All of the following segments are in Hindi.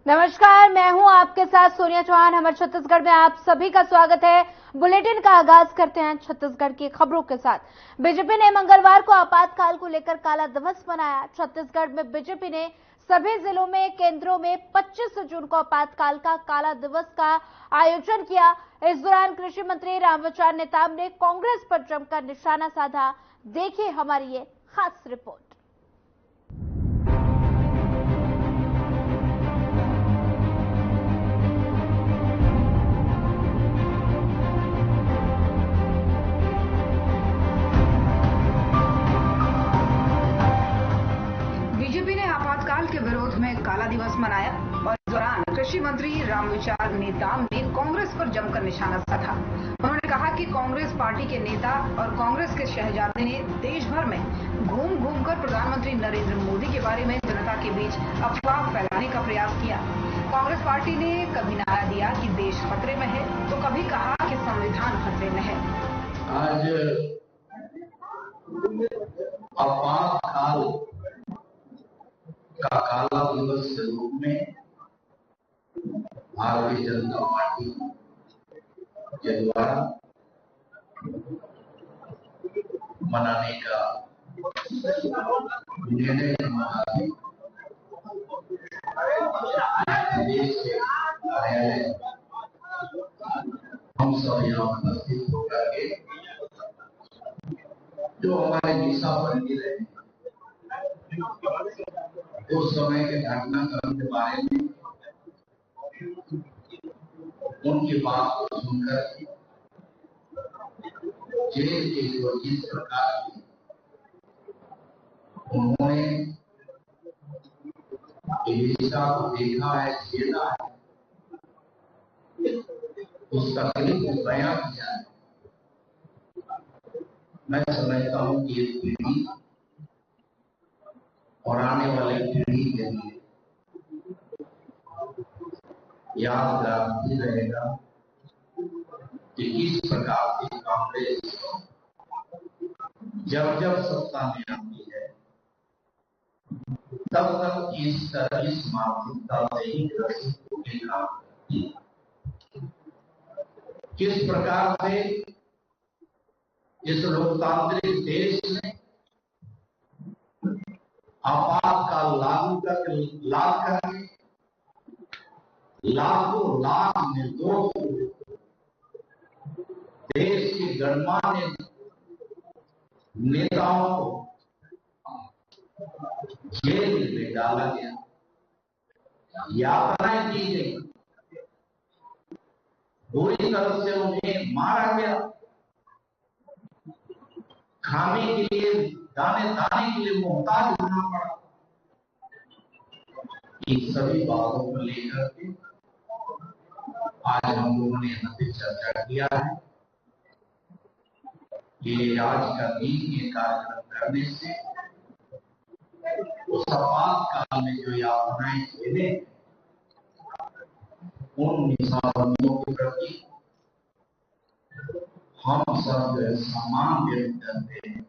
नमस्कार, मैं हूं आपके साथ सोनिया चौहान। हमारे छत्तीसगढ़ में आप सभी का स्वागत है। बुलेटिन का आगाज करते हैं छत्तीसगढ़ की खबरों के साथ। बीजेपी ने मंगलवार को आपातकाल को लेकर काला दिवस मनाया। छत्तीसगढ़ में बीजेपी ने सभी जिलों में केंद्रों में 25 जून को आपातकाल का काला दिवस का आयोजन किया। इस दौरान कृषि मंत्री रामविचार नेताम ने कांग्रेस पर जमकर निशाना साधा। देखिए हमारी ये खास रिपोर्ट। बीजेपी ने आपातकाल के विरोध में काला दिवस मनाया और इस दौरान कृषि मंत्री रामविचार नेताम ने कांग्रेस पर जमकर निशाना साधा। उन्होंने कहा कि कांग्रेस पार्टी के नेता और कांग्रेस के शहजादे ने देश भर में घूम घूम कर प्रधानमंत्री नरेंद्र मोदी के बारे में जनता के बीच अफवाह फैलाने का प्रयास किया। कांग्रेस पार्टी ने कभी नारा दिया कि देश खतरे में है, तो कभी कहा कि संविधान खतरे में है। आज आपातकाल का काला दिवस के रूप में भारतीय जनता पार्टी के द्वारा मनाने का निर्णय हमारा देश के कार्यालय हम सब यहाँ उपस्थित होकर के जो हमारे दिशा बंदी रहे उस समय के घटनाक्रम के बारे में उनकी बात को सुनकर जेल के जो जिस प्रकार की उन्होंने दिशा को देखा है, झेला है, उस तकलीफ को बयां किया है। मैं समझता हूं कि ये पीढ़ी और आने वाली पीढ़ी के लिए यादगार भी रहेगा कि किस प्रकार से कांग्रेस जब जब सत्ता में आती है तब तक इस मानसिकता से ही ग्रसित होने का किस प्रकार से इस लोकतांत्रिक देश में आपातकाल लागू करके लाखों लाख निर्दोष देश के गणमान्य नेताओं को जेल में डाला गया, यातनाएं दी गई, बुरी तरह से उन्हें मारा गया, खाने के लिए दाने के लिए मोहताज होना पड़ा। इन सभी बातों को लेकर के आज हम लोगों ने यहाँ पे चर्चा किया है। ये आज का दिन ये कार्यक्रम करने से उस आपातकाल में जो यातनाएं झेले उन निशाबंदियों के प्रति हम सब सम्मान व्यक्त करते हैं,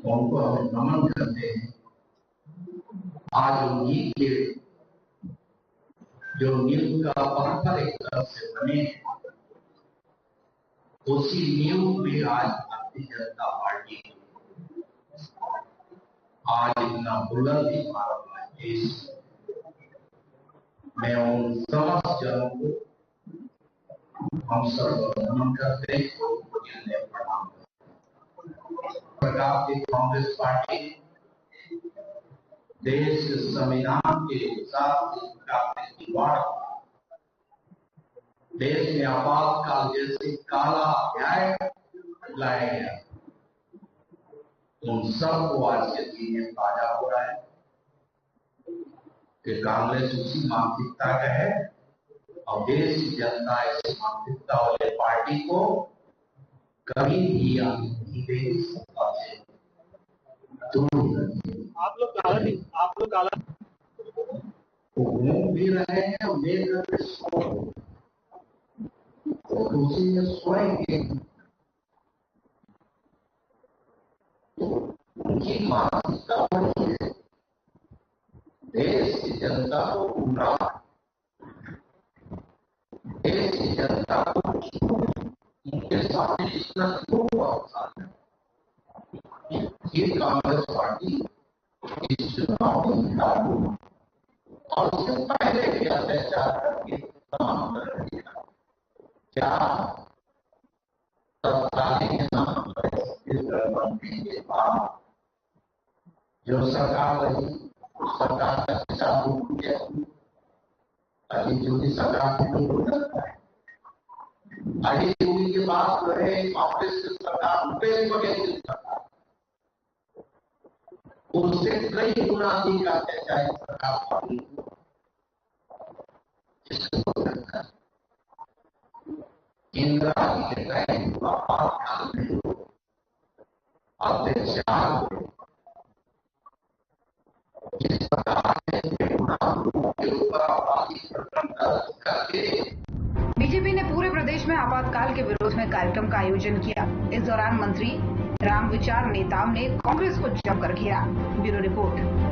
उनको अभिनंदन करते हैं। आज उन्हीं के जो नींव का पत्थर एक तरफ से बने उसी नींव में आज भारतीय जनता पार्टी आज इतना बुलंद इमारत देश में उन समस्त जनों को हम सब नमन करते हैं, प्रणाम प्रकार की कांग्रेस पार्टी देश के संविधान के साथ देश में आपातकाल जैसे काला अध्याय लाया गया, उन सबको आज के दिन में ताजा हो रहा है कि कांग्रेस उसी मानसिकता का है और देश की जनता ऐसी मानसिकता वाले पार्टी को कभी भी आने नहीं देगी, सत्ता से दूर। आप लोग काला घूम भी रहे हैं और लेकर उसी में सोएंगे। उनकी मानसिकता देश की जनता को पूरा, देश की जनता को उनके सामने इतना दो अवसर है कि कांग्रेस पार्टी इस चुनाव में लागू और उससे पहले भी अत्याचार करके तमाम कर दिया। क्या सरकारी के नाम पर बनने के बाद जो सरकार रही सरकार का हिसाब किया, अभी योगी सरकार में हो सकता है। अभी योगी के बाद रहे कांग्रेस की सरकार, रुपये बगैर सरकार, उससे कई गुना अधिक अत्याचार सरकार पार्टी इंदिरा के तहत अत्याचार जिस प्रकार के ऊपर करके बीजेपी ने पूरे प्रदेश में आपातकाल के विरोध में कार्यक्रम का आयोजन किया। इस दौरान मंत्री रामविचार नेताम ने कांग्रेस को जमकर घेरा। Bureau report.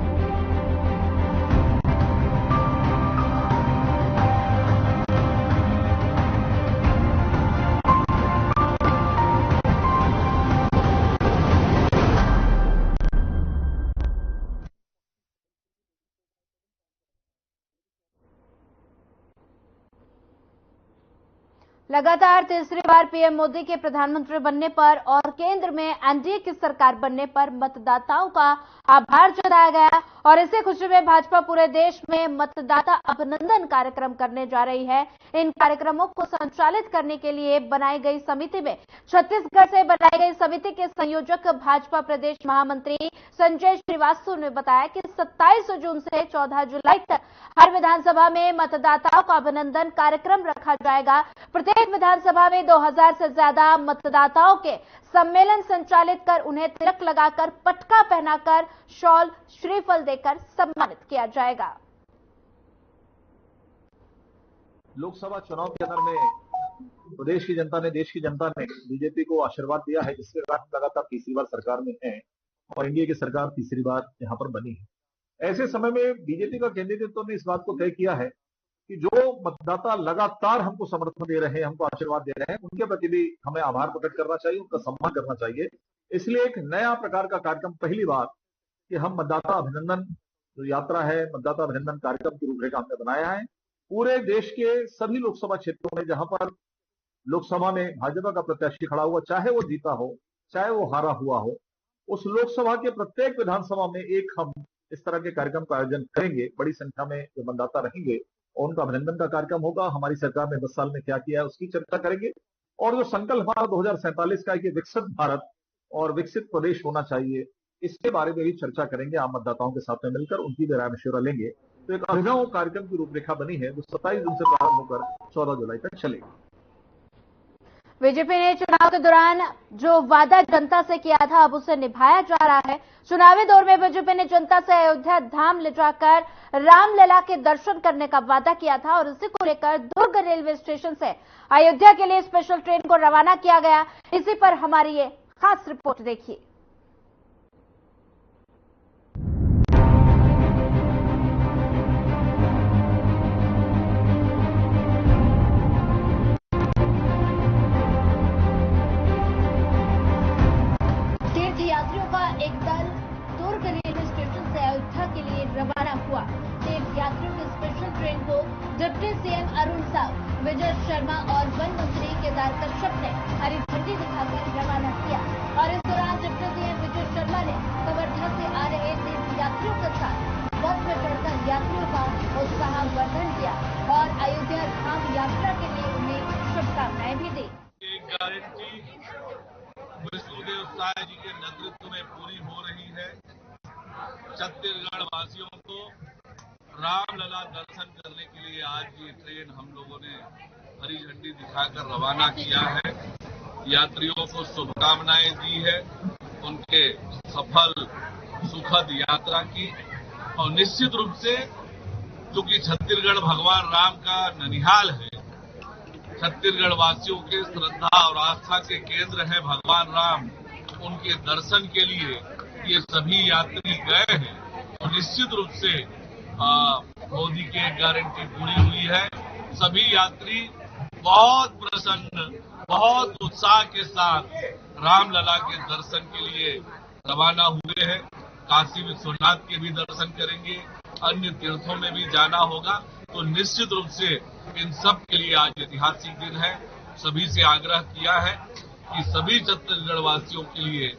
लगातार तीसरी बार पीएम मोदी के प्रधानमंत्री बनने पर और केंद्र में एनडीए की सरकार बनने पर मतदाताओं का आभार जताया गया और इसी खुशी में भाजपा पूरे देश में मतदाता अभिनंदन कार्यक्रम करने जा रही है। इन कार्यक्रमों को संचालित करने के लिए बनाई गई समिति में छत्तीसगढ़ से बनाई गई समिति के संयोजक भाजपा प्रदेश महामंत्री संजय श्रीवास्तव ने बताया कि 27 जून से 14 जुलाई तक हर विधानसभा में मतदाताओं का अभिनंदन कार्यक्रम रखा जाएगा। प्रत्येक विधानसभा में 2000 से ज्यादा मतदाताओं के सम्मेलन संचालित कर उन्हें तिलक लगाकर, पटका पहनाकर, शॉल, श्रीफल देकर सम्मानित किया जाएगा। लोकसभा चुनाव के अंदर में प्रदेश की जनता ने, देश की जनता ने बीजेपी को आशीर्वाद दिया है, जिसके कारण लगातार तीसरी बार सरकार में है और एनडीए की सरकार तीसरी बार यहां पर बनी है। ऐसे समय में बीजेपी का केंद्रीय नेतृत्व ने इस बात को तय किया है कि जो मतदाता लगातार हमको समर्थन दे रहे हैं, हमको आशीर्वाद दे रहे हैं, उनके प्रति भी हमें आभार प्रकट करना चाहिए, उनका सम्मान करना चाहिए। इसलिए एक नया प्रकार का कार्यक्रम पहली बार कि हम मतदाता अभिनंदन जो यात्रा है, मतदाता अभिनंदन कार्यक्रम की रूपरेखा हमने बनाया है। पूरे देश के सभी लोकसभा क्षेत्रों में जहां पर लोकसभा में भाजपा का प्रत्याशी खड़ा हुआ, चाहे वो जीता हो चाहे वो हारा हुआ हो, उस लोकसभा के प्रत्येक विधानसभा में एक हम इस तरह के कार्यक्रम का आयोजन करेंगे। बड़ी संख्या में जो मतदाता रहेंगे और उनका अभिनंदन का कार्यक्रम होगा। हमारी सरकार ने 10 साल में क्या किया है उसकी चर्चा करेंगे और जो संकल्प हमारा 2047 का है कि विकसित भारत और विकसित प्रदेश होना चाहिए, इसके बारे में भी चर्चा करेंगे। आम मतदाताओं के साथ में मिलकर उनकी भी राय मशवरा लेंगे। तो एक अभिनव कार्यक्रम की रूपरेखा बनी है जो 27 जून से प्रारंभ होकर 14 जुलाई तक चलेगी। बीजेपी ने चुनाव के दौरान जो वादा जनता से किया था अब उसे निभाया जा रहा है। चुनावी दौर में बीजेपी ने जनता से अयोध्या धाम ले जाकर रामलला के दर्शन करने का वादा किया था और इसी को लेकर दुर्ग रेलवे स्टेशन से अयोध्या के लिए स्पेशल ट्रेन को रवाना किया गया। इसी पर हमारी ये खास रिपोर्ट देखिए। यात्रियों का एक दल दुर्ग रेलवे स्टेशन से अयोध्या के लिए रवाना हुआ। तीर्थ यात्रियों की स्पेशल ट्रेन को डिप्टी सीएम अरुण साव, विजय शर्मा और वन मंत्री केदार कश्यप ने हरी झंडी दिखाकर रवाना किया और इस दौरान डिप्टी सीएम विजय शर्मा ने कवर्धा से आ रहे तीर्थ यात्रियों के साथ बस में चढ़कर यात्रियों का उत्साहवर्धन किया और अयोध्या धाम यात्रा के लिए उन्हें शुभकामनाएं भी दी। विष्णुदेव साय जी के नेतृत्व में पूरी हो रही है। छत्तीसगढ़ वासियों को रामलला दर्शन करने के लिए आज ये ट्रेन हम लोगों ने हरी झंडी दिखाकर रवाना किया है। यात्रियों को शुभकामनाएं दी है उनके सफल सुखद यात्रा की। और निश्चित रूप से चूंकि छत्तीसगढ़ भगवान राम का ननिहाल है, छत्तीसगढ़ वासियों के श्रद्धा और आस्था के केंद्र है भगवान राम, उनके दर्शन के लिए ये सभी यात्री गए हैं। और निश्चित रूप से मोदी की एक गारंटी पूरी हुई है। सभी यात्री बहुत प्रसन्न, बहुत उत्साह के साथ रामलला के दर्शन के लिए रवाना हुए हैं। काशी विश्वनाथ के भी दर्शन करेंगे, अन्य तीर्थों में भी जाना होगा। तो निश्चित रूप से इन सब के लिए आज ऐतिहासिक दिन है। सभी से आग्रह किया है कि सभी छत्तीसगढ़ वासियों के लिए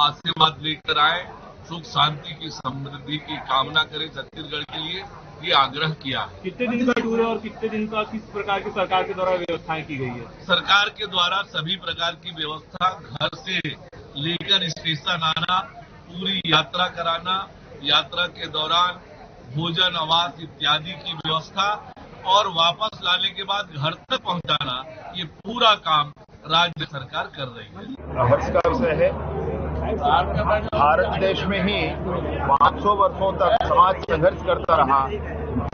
आशीर्वाद लेकर आए, सुख शांति की समृद्धि की कामना करें छत्तीसगढ़ के लिए, ये आग्रह किया है। कितने दिन का टूर है और कितने दिन का किस प्रकार की सरकार के द्वारा व्यवस्थाएं की गई है? सरकार के द्वारा सभी प्रकार की व्यवस्था, घर से लेकर स्टेशन आना, पूरी यात्रा कराना, यात्रा के दौरान भोजन, आवास इत्यादि की व्यवस्था और वापस लाने के बाद घर तक पहुंचाना, ये पूरा काम राज्य सरकार कर रही है। हर्ष का विषय है। भारत देश में ही 500 वर्षों तक समाज संघर्ष करता रहा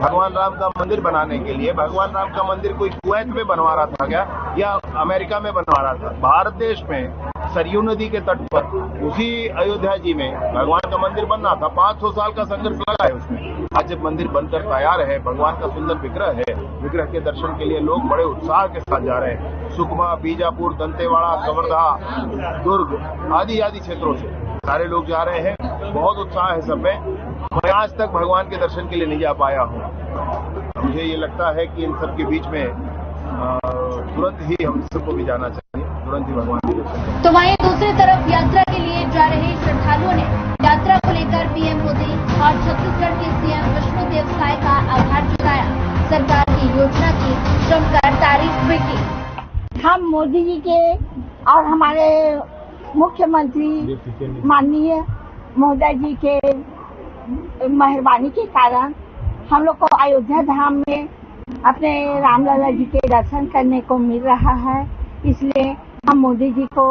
भगवान राम का मंदिर बनाने के लिए। भगवान राम का मंदिर कोई कुवैत में बनवा रहा था क्या, या अमेरिका में बनवा रहा था? भारत देश में सरयू नदी के तट पर, उसी अयोध्या जी में भगवान का मंदिर बनना था। 500 साल का संघर्ष लगा है उसमें। आज जब मंदिर बनकर तैयार है, भगवान का सुंदर विग्रह है, विग्रह के दर्शन के लिए लोग बड़े उत्साह के साथ जा रहे हैं। सुकमा, बीजापुर, दंतेवाड़ा, कवर्धा, दुर्ग आदि क्षेत्रों से सारे लोग जा रहे हैं। बहुत उत्साह है सब में। मैं आज तक भगवान के दर्शन के लिए नहीं जा पाया हूँ। मुझे ये लगता है कि इन सब के बीच में तुरंत ही हम सबको भी जाना चाहिए, तुरंत ही भगवान के दर्शन। तो वहीं दूसरी तरफ यात्रा के लिए जा रहे श्रद्धालुओं ने यात्रा को लेकर पीएम मोदी और छत्तीसगढ़ के सीएम विष्णुदेव साय का आभार जताया। सरकार की योजना की जमकर तारीफ भी की। हम मोदी जी के और हमारे मुख्यमंत्री माननीय महोदय जी के मेहरबानी के कारण हम लोग को अयोध्या धाम में अपने रामलला जी के दर्शन करने को मिल रहा है। इसलिए हम मोदी जी को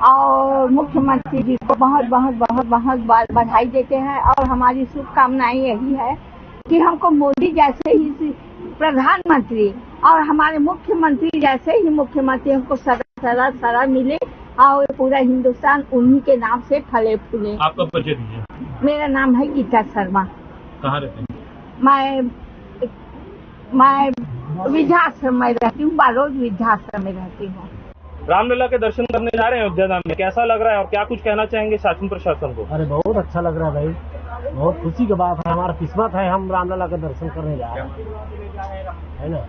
और मुख्यमंत्री जी को बहुत बहुत बहुत बहुत बधाई देते हैं और हमारी शुभकामनाएं यही है कि हमको मोदी जैसे ही प्रधानमंत्री और हमारे मुख्यमंत्री जैसे ही मुख्यमंत्री हमको सदा मिले और पूरा हिंदुस्तान उन्हीं के नाम से फले फूले। आपका परिचय दीजिए। मेरा नाम है गीता शर्मा। कहाँ रहते हैं? मैं वृद्धाश्रम में रहती हूँ, बालोद वृद्धाश्रम में रहती हूँ। रामलला के दर्शन करने जा रहे हैं अयोध्या धाम में, कैसा लग रहा है और क्या कुछ कहना चाहेंगे शासन प्रशासन को? अरे बहुत अच्छा लग रहा है भाई, बहुत खुशी की बात है। हमारा किस्मत है, हम रामलला के दर्शन करने जा रहे हैं, है ना।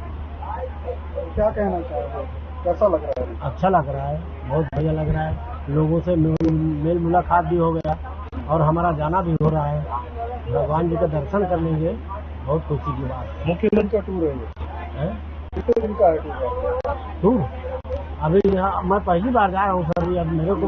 क्या कहना चाहेंगे, कैसा लग रहा है? अच्छा लग रहा है, बहुत बढ़िया लग रहा है। लोगों से मेल मुलाकात भी हो गया और हमारा जाना भी हो रहा है। भगवान जी का दर्शन कर लेंगे, बहुत खुशी की बात है। मुख्यमंत्री का टूर है, कितने दिन का है टूर? अभी यहाँ मैं पहली बार जा रहा हूँ सर, अब मेरे को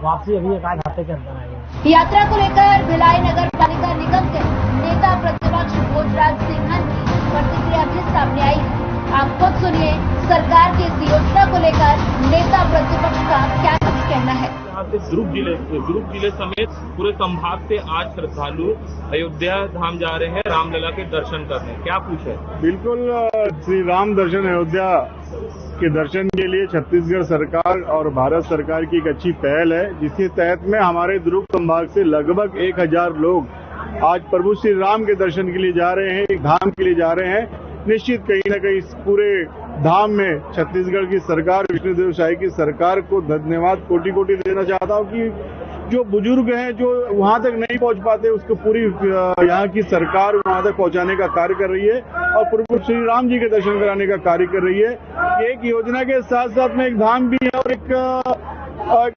वापसी अभी एक आध हफ्ते के अंदर आएगी। यात्रा को लेकर भिलाई नगर पालिका निगम के नेता प्रतिपक्ष भोजराज सिन्हा की प्रतिक्रिया भी सामने आई है। आप खुद सुनिए सरकार की इस योजना को लेकर नेता प्रतिपक्ष का क्या कुछ कहना है। यहाँ से दुर्ग जिले समेत पूरे संभाग से आज श्रद्धालु अयोध्या धाम जा रहे हैं रामलला के दर्शन करने, क्या कुछ है? बिल्कुल, श्री राम दर्शन अयोध्या के दर्शन के लिए छत्तीसगढ़ सरकार और भारत सरकार की एक अच्छी पहल है, जिसके तहत में हमारे दुर्ग संभाग से लगभग 1000 लोग आज प्रभु श्री राम के दर्शन के लिए जा रहे हैं, एक धाम के लिए जा रहे हैं। निश्चित कहीं न कहीं इस पूरे धाम में छत्तीसगढ़ की सरकार, विष्णुदेव साय की सरकार को धन्यवाद कोटि कोटि देना चाहता हूं कि जो बुजुर्ग हैं, जो वहां तक नहीं पहुंच पाते, उसको पूरी यहाँ की सरकार वहां तक पहुंचाने का कार्य कर रही है और प्रभु श्री राम जी के दर्शन कराने का कार्य कर रही है। एक योजना के साथ साथ में एक धाम भी है और एक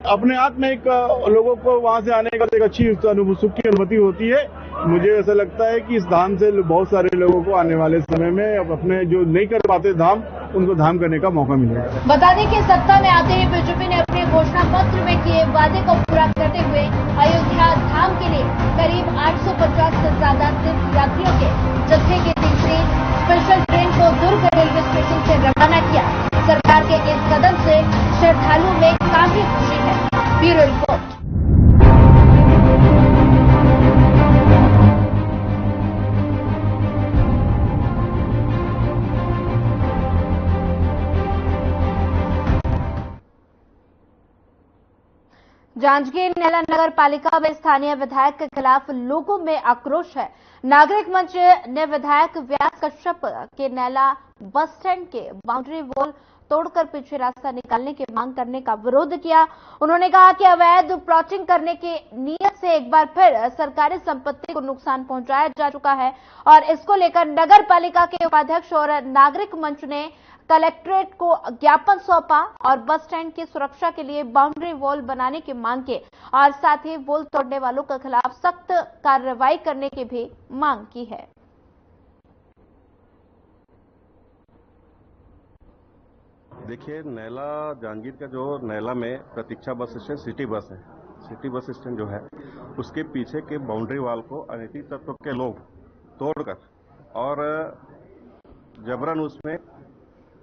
अपने आप में एक लोगों को वहां से आने का एक अच्छी सुख की अनुभूति होती है। मुझे ऐसा लगता है कि इस धाम से बहुत सारे लोगों को आने वाले समय में अब अपने जो नहीं कर पाते धाम, उनको धाम करने का मौका मिलेगा। बता दें कि सत्ता में आते ही बीजेपी ने अपने घोषणा पत्र में किए वादे को पूरा करते हुए अयोध्या धाम के लिए करीब 850 से ज्यादा तीर्थ यात्रियों के जत्थे की तीसरी स्पेशल ट्रेन को दुर्ग रेलवे स्टेशन से रवाना किया। सरकार के इस कदम से श्रद्धालुओं में काफी खुशी है। Bureau report. जांजगीर नैला नगर पालिका में स्थानीय विधायक के खिलाफ लोगों में आक्रोश है। नागरिक मंच ने विधायक व्यास कश्यप के नैला बस स्टैंड के बाउंड्री वॉल तोड़कर पीछे रास्ता निकालने की मांग करने का विरोध किया। उन्होंने कहा कि अवैध प्लॉटिंग करने की नीयत से एक बार फिर सरकारी संपत्ति को नुकसान पहुंचाया जा चुका है और इसको लेकर नगर पालिका के उपाध्यक्ष और नागरिक मंच ने कलेक्ट्रेट को ज्ञापन सौंपा और बस स्टैंड की सुरक्षा के लिए बाउंड्री वॉल बनाने की मांग की और साथ ही वॉल तोड़ने वालों के खिलाफ सख्त कार्रवाई करने की भी मांग की है। देखिए, नैला जांजगीर का जो नैला में प्रतीक्षा बस स्टैंड सिटी बस है, सिटी बस स्टैंड जो है उसके पीछे के बाउंड्री वॉल को अनैतिक तत्व के लोग तोड़कर और जबरन उसमें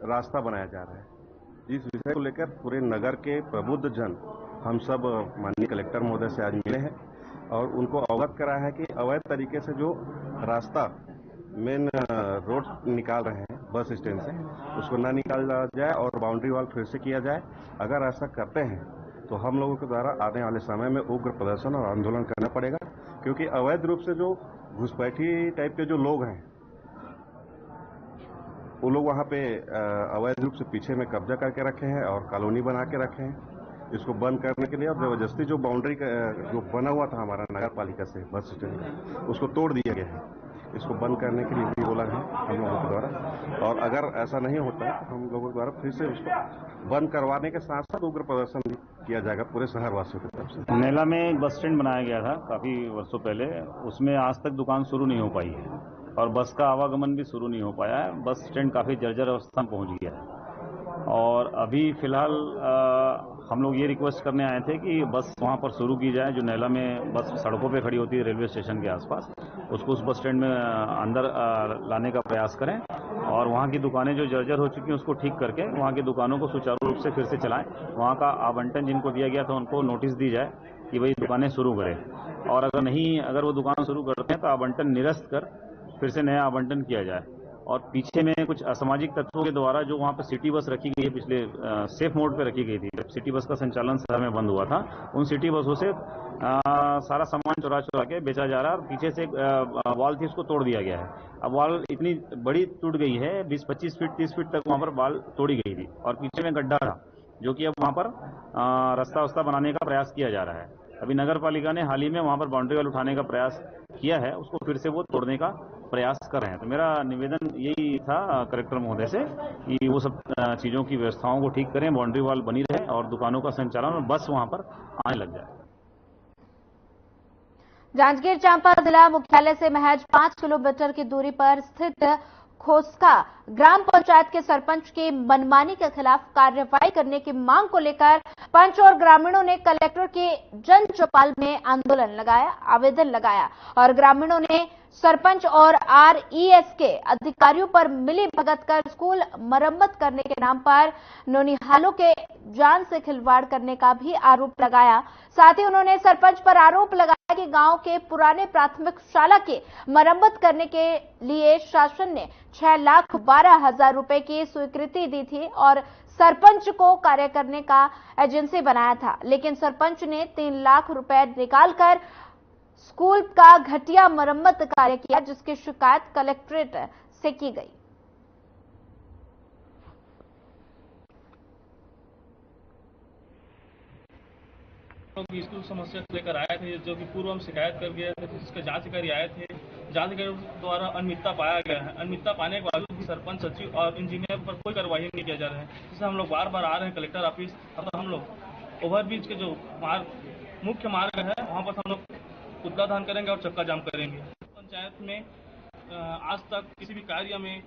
रास्ता बनाया जा रहा है। इस विषय को लेकर पूरे नगर के प्रबुद्ध जन हम सब माननीय कलेक्टर महोदय से आज मिले हैं और उनको अवगत कराया है कि अवैध तरीके से जो रास्ता मेन रोड निकाल रहे हैं बस स्टैंड से, उसको ना निकाला जाए और बाउंड्री वॉल फिर से किया जाए। अगर ऐसा करते हैं तो हम लोगों के द्वारा आने वाले समय में उग्र प्रदर्शन और आंदोलन करना पड़ेगा, क्योंकि अवैध रूप से जो घुसपैठी टाइप के जो लोग हैं वो लोग वहाँ पे अवैध रूप से पीछे में कब्जा करके रखे हैं और कॉलोनी बना के रखे हैं। इसको बंद करने के लिए और जबरदस्ती जो बाउंड्री जो बना हुआ था हमारा नगर पालिका से बस स्टैंड का, उसको तोड़ दिया गया है। इसको बंद करने के लिए भी बोला है हम लोगों के द्वारा, और अगर ऐसा नहीं होता है तो हम लोगों द्वारा फिर से उसको बंद करवाने के साथ साथ उग्र प्रदर्शन भी किया जाएगा पूरे शहर वासियों की तरफ से। नैला में एक बस स्टैंड बनाया गया था काफी वर्षों पहले, उसमें आज तक दुकान शुरू नहीं हो पाई है और बस का आवागमन भी शुरू नहीं हो पाया है। बस स्टैंड काफी जर्जर अवस्था में पहुंच गया है और अभी फिलहाल हम लोग ये रिक्वेस्ट करने आए थे कि बस वहां पर शुरू की जाए। जो नैला में बस सड़कों पे खड़ी होती है रेलवे स्टेशन के आसपास, उसको उस बस स्टैंड में अंदर लाने का प्रयास करें और वहां की दुकानें जो जर्जर हो चुकी हैं उसको ठीक करके वहां की दुकानों को सुचारू रूप से फिर से चलाएं। वहां का आवंटन जिनको दिया गया था उनको नोटिस दी जाए कि भाई दुकानें शुरू करें, और अगर वो दुकान शुरू करते हैं तो आवंटन निरस्त कर फिर से नया आवंटन किया जाए। और पीछे में कुछ असामाजिक तत्वों के द्वारा जो वहां पर सिटी बस रखी गई है, पिछले सेफ मोड पे रखी गई थी, जब सिटी बस का संचालन शहर में बंद हुआ था, उन सिटी बसों से सारा सामान चुरा के बेचा जा रहा है और पीछे से वॉल थी उसको तोड़ दिया गया है। अब वॉल इतनी बड़ी टूट गई है, 20-25 फीट 30 फीट तक वहां पर वॉल तोड़ी गई थी और पीछे में गड्ढा था जो कि अब वहां पर रास्ता बनाने का प्रयास किया जा रहा है। अभी नगर पालिका ने हाल ही में वहां पर बाउंड्री वॉल उठाने का प्रयास किया है, उसको फिर से वो तोड़ने का प्रयास कर रहे हैं। तो मेरा निवेदन यही था कलेक्टर महोदय से कि वो सब चीजों की व्यवस्थाओं को ठीक करें, बाउंड्री वॉल बनी रहे और दुकानों का संचालन और बस वहां पर आने लग जाए। जांजगीर चांपा जिला मुख्यालय से महज 5 किलोमीटर की दूरी पर स्थित खोस्का ग्राम पंचायत के सरपंच की मनमानी के खिलाफ कार्रवाई करने की मांग को लेकर पंच और ग्रामीणों ने कलेक्टर के जन चौपाल में आवेदन लगाया और ग्रामीणों ने सरपंच और RES के अधिकारियों पर मिली भगत कर स्कूल मरम्मत करने के नाम पर नौनिहालों के जान से खिलवाड़ करने का भी आरोप लगाया। साथ ही उन्होंने सरपंच पर आरोप लगाया कि गांव के पुराने प्राथमिक शाला की मरम्मत करने के लिए शासन ने 6,12,000 रुपए की स्वीकृति दी थी और सरपंच को कार्य करने का एजेंसी बनाया था, लेकिन सरपंच ने 3 लाख रुपए निकालकर स्कूल का घटिया मरम्मत कार्य किया, जिसकी शिकायत कलेक्ट्रेट से की गई। स्कूल समस्या लेकर आए थे, जो कि पूर्व में शिकायत कर गए थे, जिसके जांच अधिकारी आए थे। जांच अधिकारी द्वारा अनियमितता पाया गया है। अनियमितता पाने के बावजूद भी सरपंच, सचिव और इंजीनियर पर कोई कार्रवाई नहीं किया जा रहा है, जिससे हम लोग बार बार आ रहे हैं कलेक्टर ऑफिस। अब हम लोग ओवरब्रिज के जो मुख्य मार्ग है वहाँ पर हम लोग पुतला दहन करेंगे और चक्का जाम करेंगे। पंचायत में आज तक किसी भी कार्य में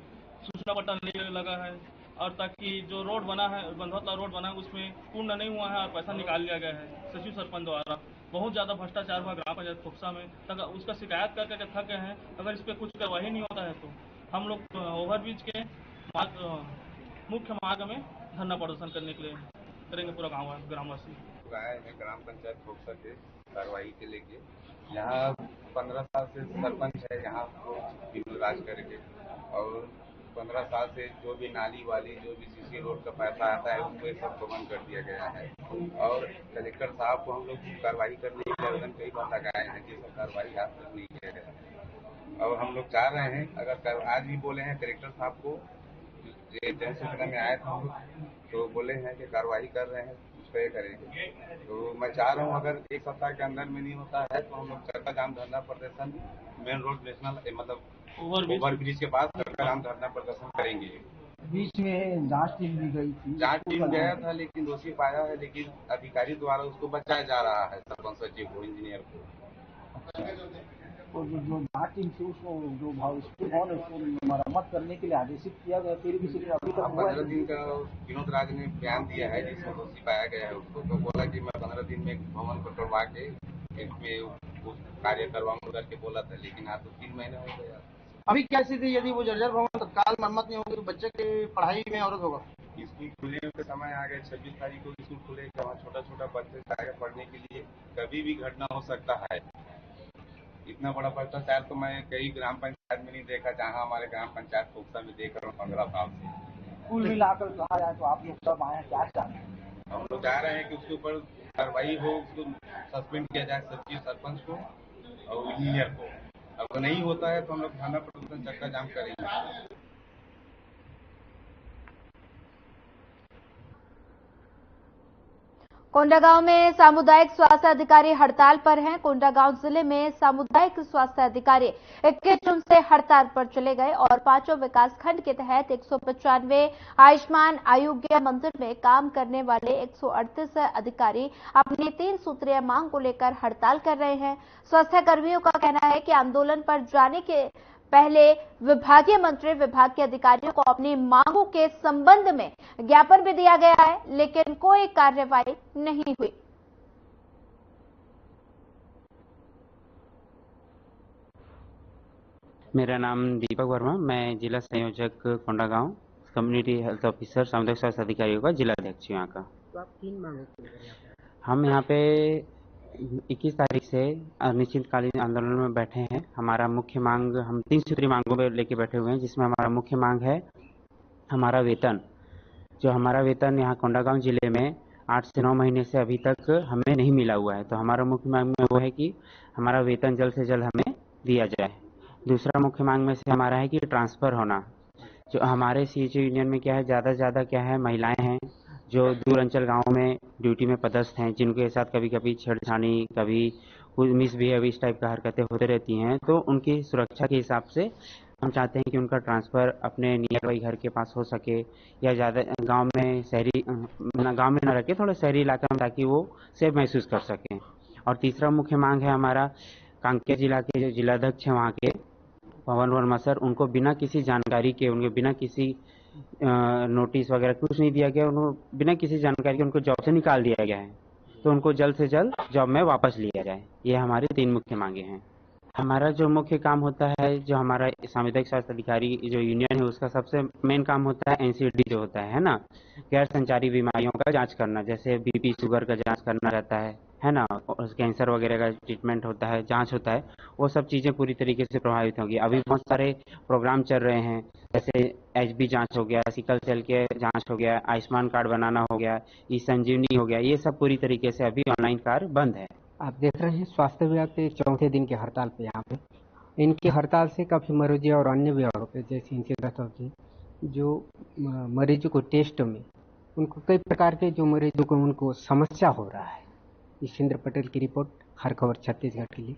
सूचना पट्टा नहीं लगा है और ताकि जो रोड बना है, बंधवतला रोड बना है, उसमें पूर्ण नहीं हुआ है और पैसा निकाल लिया गया है सचिव सरपंच द्वारा। बहुत ज्यादा भ्रष्टाचार हुआ ग्राम पंचायत खोखसा में, तक उसका शिकायत करके थक गए हैं। अगर इस पर कुछ कार्रवाई नहीं होता है तो हम लोग ओवरब्रिज के मुख्य मार्ग में धरना प्रदर्शन करने के लिए करेंगे। पूरा ग्रामवासी आए हैं ग्राम पंचायत खोखसा के कार्रवाई के लेके। यहाँ 15 साल से सरपंच है यहाँ राज करके, और 15 साल से जो भी नाली वाली जो भी सीसी रोड का पैसा आता है उसको ये सब बंद कर दिया गया है। और कलेक्टर साहब को हम लोग कार्रवाई करने के आवेदन कई बार लगाए हैं, जिस पर कार्रवाई आज तक नहीं किया गया। और हम लोग चाह रहे हैं, अगर आज भी बोले हैं कलेक्टर साहब को, जन सूचना में आए थे हम लोग, तो बोले हैं कि कार्रवाई कर रहे हैं, उस पर करेंगे। तो मैं चाह रहा हूँ अगर एक सप्ताह के अंदर में नहीं होता है तो हम लोग चक्का जाम धरना प्रदर्शन मेन रोड नेशनल मतलब ओवर ब्रिज के पास चक्का जाम धरना प्रदर्शन करेंगे। बीच में जांच टीम भी गई थी, जांच टीम गया था लेकिन दोषी पाया है, लेकिन अधिकारी द्वारा उसको बचाया जा रहा है, सरपंच सचिव को, इंजीनियर को। तो जो जांच टीम थी उसको जो स्कूल भवन है उसको मरम्मत करने के लिए आदेशित किया गया, फिर भी अभी तक 15 दिन का विनोद राज ने बयान दिया है जिसमें दोषी पाया गया है उसको, तो बोला कि मैं 15 दिन में भवन को तोड़वा के इसमें कार्य करवाऊंगा करके बोला था, लेकिन आज तो 3 महीने हो गया। अभी क्या स्थिति, यदि वो जर्जर भवन तत्काल मरम्मत नहीं होगी तो बच्चे के पढ़ाई में अवरोध होगा? स्कूल खुलने के समय आ गए, 26 तारीख को स्कूल खुलेगा, वहाँ छोटा छोटा बच्चे जाएगा पढ़ने के लिए, कभी भी घटना हो सकता है। इतना बड़ा भ्रष्टाचार तो मैं कई ग्राम पंचायत में नहीं देखा, जहाँ हमारे ग्राम पंचायत खोखसा में देख रहा हूँ 15 साल से। कुल मिलाकर कहा जाए तो आप लोग सब आए क्या चाहते हैं? हम लोग चाह रहे हैं कि उसके ऊपर कार्रवाई हो, उसको सस्पेंड किया जाए, सचिव सरपंच को और इंजीनियर को। अगर नहीं होता है तो हम लोग धरना प्रदर्शन चक्का जाम करेंगे। कोंडागांव में सामुदायिक स्वास्थ्य अधिकारी हड़ताल पर हैं। कोंडागांव जिले में सामुदायिक स्वास्थ्य अधिकारी 21 जून से हड़ताल पर चले गए और 5 विकासखंड के तहत 195 आयुष्मान आरोग्य मंदिर में काम करने वाले 138 अधिकारी अपनी 3 सूत्रीय मांग को लेकर हड़ताल कर रहे हैं। स्वास्थ्य कर्मियों का कहना है कि आंदोलन पर जाने के पहले विभागीय मंत्री विभाग के अधिकारियों को अपनी मांगों के संबंध में ज्ञापन भी दिया गया है, लेकिन कोई कार्रवाई नहीं हुई। मेरा नाम दीपक वर्मा, मैं जिला संयोजक कोंडागांव, कम्युनिटी हेल्थ ऑफिसर, सामुदायिक स्वास्थ्य अधिकारियों का जिला अध्यक्ष यहाँ का। तो आप 3 मांगों के लिए हम यहाँ पे 21 तारीख से अनिश्चितकालीन आंदोलन में बैठे हैं। हमारा मुख्य मांग, हम 3 सूत्री मांगों पर लेके बैठे हुए हैं, जिसमें हमारा मुख्य मांग है हमारा वेतन। जो हमारा वेतन यहाँ कोंडागांव जिले में 8 से 9 महीने से अभी तक हमें नहीं मिला हुआ है, तो हमारा मुख्य मांग में वो है कि हमारा वेतन जल्द से जल्द हमें दिया जाए। दूसरा मुख्य मांग में से हमारा है कि ट्रांसफर होना। जो हमारे सीएचओ यूनियन में क्या है, ज़्यादा से ज़्यादा क्या है, महिलाएं हैं जो दूर अंचल गाँव में ड्यूटी में पदस्थ हैं, जिनके साथ कभी कभी छेड़छाड़ी, कभी मिसबिहेव इस टाइप का हरकतें होते रहती हैं। तो उनकी सुरक्षा के हिसाब से हम चाहते हैं कि उनका ट्रांसफ़र अपने नियर बाई घर के पास हो सके, या ज़्यादा गांव में गांव में न रखे, थोड़ा शहरी इलाका में, ताकि वो सेफ महसूस कर सकें। और तीसरा मुख्य मांग है हमारा कांकेर जिला के जो जिलाध्यक्ष हैं वहाँ के पवन वर्मा सर, उनको बिना किसी जानकारी के, उनके बिना किसी नोटिस वगैरह कुछ नहीं दिया गया, उनको बिना किसी जानकारी के उनको जॉब से निकाल दिया गया है, तो उनको जल्द से जल्द जॉब में वापस लिया जाए। ये हमारे 3 मुख्य मांगे हैं। हमारा जो मुख्य काम होता है, जो हमारा सामुदायिक स्वास्थ्य अधिकारी जो यूनियन है, उसका सबसे मेन काम होता है एनसीडी जो होता है ना, गैर संचारी बीमारियों का जांच करना, जैसे बीपी शुगर का जांच करना रहता है ना, और कैंसर वगैरह का ट्रीटमेंट होता है, जांच होता है, वो सब चीज़ें पूरी तरीके से प्रभावित होंगी। अभी बहुत सारे प्रोग्राम चल रहे हैं, जैसे एचबी जांच हो गया, सिकल सेल के जांच हो गया, आयुष्मान कार्ड बनाना हो गया, ई संजीवनी हो गया, ये सब पूरी तरीके से अभी ऑनलाइन कार्य बंद है। आप देख रहे हैं स्वास्थ्य विभाग के 4थे दिन की हड़ताल पे यहाँ पे। इनकी हड़ताल से काफ़ी मरीजों और अन्य विभागों पे, जैसे इनके तरफ जो मरीजों को टेस्ट में उनको कई प्रकार के जो मरीजों को उनको समस्या हो रहा है। ईशेंद्र पटेल की रिपोर्ट, हर खबर छत्तीसगढ़ के लिए।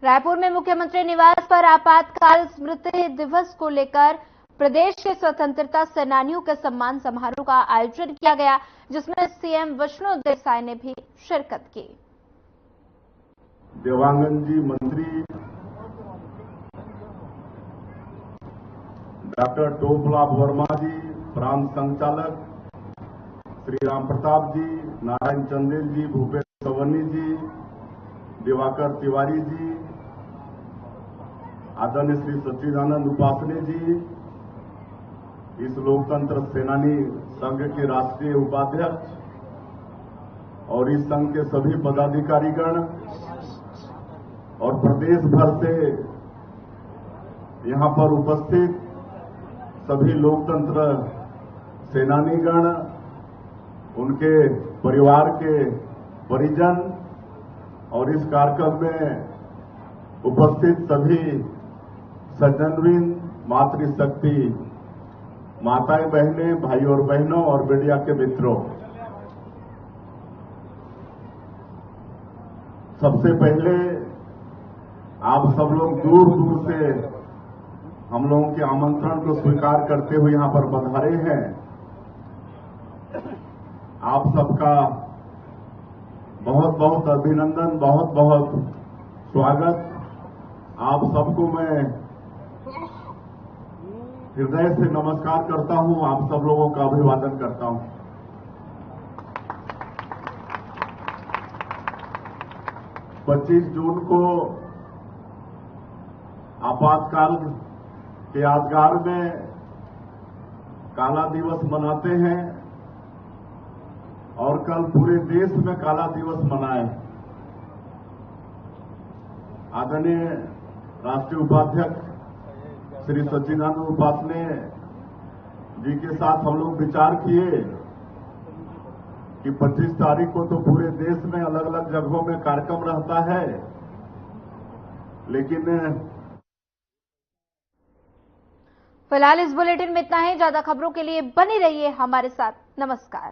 रायपुर में मुख्यमंत्री निवास पर आपातकाल स्मृति दिवस को लेकर प्रदेश के स्वतंत्रता सेनानियों के सम्मान समारोह का आयोजन किया गया, जिसमें सीएम विष्णु देसाई ने भी शिरकत की। देवांगन जी मंत्री, डॉक्टर टोपलाभ वर्मा जी प्रांत संचालक, श्री राम प्रताप जी, नारायण चंदेल जी, भूपेश सवनी जी, दिवाकर तिवारी जी, आदरणीय श्री सच्चिदानंद उपासने जी, इस लोकतंत्र सेनानी संघ के राष्ट्रीय उपाध्यक्ष और इस संघ के सभी पदाधिकारीगण और प्रदेश भर से यहां पर उपस्थित सभी लोकतंत्र सेनानीगण, उनके परिवार के परिजन और इस कार्यक्रम में उपस्थित सभी सज्जनवृंद, मातृशक्ति, माताएं, बहनें, भाई और बहनों और मीडिया के मित्रों, सबसे पहले आप सब लोग दूर दूर से हम लोगों के आमंत्रण को स्वीकार करते हुए यहां पर पधारे हैं। आप सबका बहुत बहुत अभिनंदन, बहुत बहुत स्वागत। आप सबको मैं हृदय से नमस्कार करता हूं, आप सब लोगों का अभिवादन करता हूं। पच्चीस जून को आपातकाल के यादगार में काला दिवस मनाते हैं और कल पूरे देश में काला दिवस मनाए। आदरणीय राष्ट्रीय उपाध्यक्ष श्री सच्चिदानंद उपासने जी के साथ हम लोग विचार किए कि 25 तारीख को तो पूरे देश में अलग अलग जगहों में कार्यक्रम रहता है, लेकिन फिलहाल इस बुलेटिन में इतना ही। ज्यादा खबरों के लिए बने रहिए हमारे साथ। नमस्कार।